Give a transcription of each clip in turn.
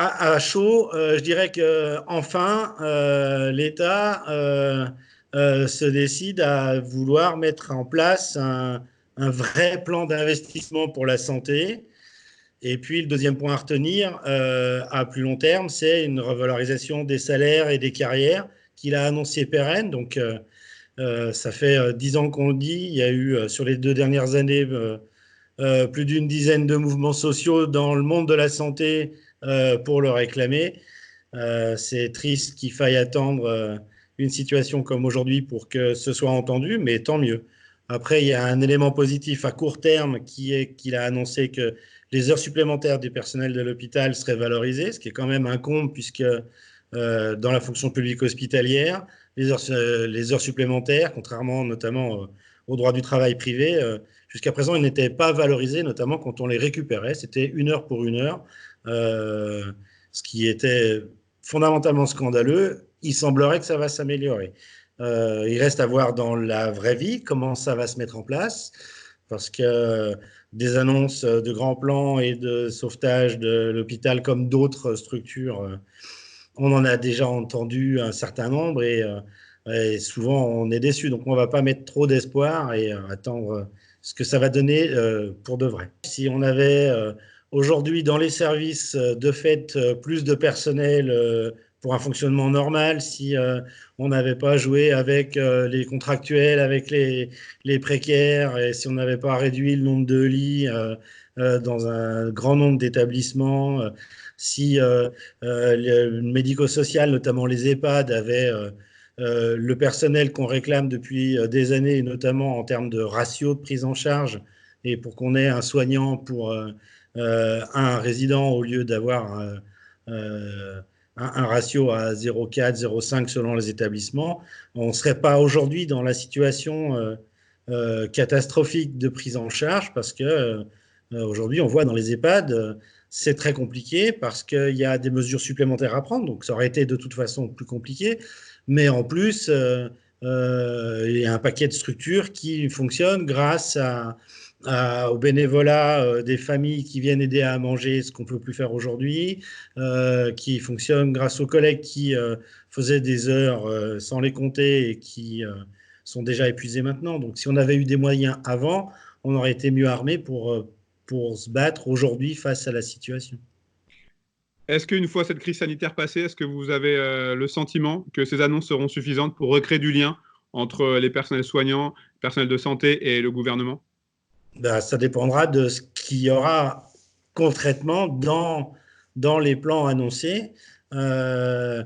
à chaud, je dirais que enfin l'État se décide à vouloir mettre en place un vrai plan d'investissement pour la santé. Et puis le deuxième point à retenir à plus long terme, c'est une revalorisation des salaires et des carrières qu'il a annoncé pérenne. Donc ça fait 10 ans qu'on le dit. Il y a eu sur les 2 dernières années plus d'une dizaine de mouvements sociaux dans le monde de la santé pour le réclamer. C'est triste qu'il faille attendre une situation comme aujourd'hui pour que ce soit entendu, mais tant mieux. Après, il y a un élément positif à court terme qui est qu'il a annoncé que les heures supplémentaires du personnel de l'hôpital seraient valorisées, ce qui est quand même un comble puisque dans la fonction publique hospitalière, les heures supplémentaires, contrairement notamment au droit du travail privé, jusqu'à présent, ils n'étaient pas valorisés, notamment quand on les récupérait. C'était 1 heure pour 1 heure, ce qui était fondamentalement scandaleux. Il semblerait que ça va s'améliorer. Il reste à voir dans la vraie vie comment ça va se mettre en place, parce que des annonces de grands plans et de sauvetage de l'hôpital comme d'autres structures, on en a déjà entendu un certain nombre et souvent on est déçu. Donc on ne va pas mettre trop d'espoir et attendre ce que ça va donner pour de vrai. Si on avait aujourd'hui dans les services de fait plus de personnel pour un fonctionnement normal, si on n'avait pas joué avec les contractuels, avec les précaires, et si on n'avait pas réduit le nombre de lits dans un grand nombre d'établissements, si le médico-social, notamment les EHPAD, avaient le personnel qu'on réclame depuis des années, et notamment en termes de ratio de prise en charge, et pour qu'on ait un soignant pour un résident au lieu d'avoir un ratio à 0,4, 0,5 selon les établissements, on ne serait pas aujourd'hui dans la situation catastrophique de prise en charge parce que aujourd'hui, on voit dans les EHPAD, c'est très compliqué parce qu'il y a des mesures supplémentaires à prendre, donc ça aurait été de toute façon plus compliqué. Mais en plus, il y a un paquet de structures qui fonctionnent grâce au bénévolat des familles qui viennent aider à manger, ce qu'on ne peut plus faire aujourd'hui, qui fonctionnent grâce aux collègues qui faisaient des heures sans les compter et qui sont déjà épuisés maintenant. Donc si on avait eu des moyens avant, on aurait été mieux armé pour se battre aujourd'hui face à la situation. Est-ce qu'une fois cette crise sanitaire passée, est-ce que vous avez le sentiment que ces annonces seront suffisantes pour recréer du lien entre les personnels soignants, le personnel de santé et le gouvernement? Ben, ça dépendra de ce qu'il y aura concrètement dans les plans annoncés. Euh,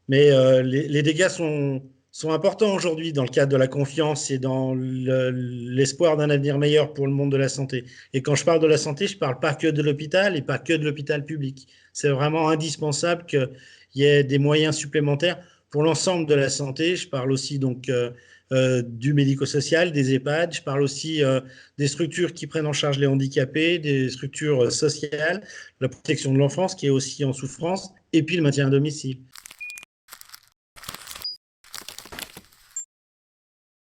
mais les dégâts sont importants aujourd'hui dans le cadre de la confiance et dans l'espoir d'un avenir meilleur pour le monde de la santé. Et quand je parle de la santé, je ne parle pas que de l'hôpital et pas que de l'hôpital public. C'est vraiment indispensable qu'il y ait des moyens supplémentaires pour l'ensemble de la santé. Je parle aussi donc du médico-social, des EHPAD. Je parle aussi des structures qui prennent en charge les handicapés, des structures sociales, la protection de l'enfance qui est aussi en souffrance, et puis le maintien à domicile.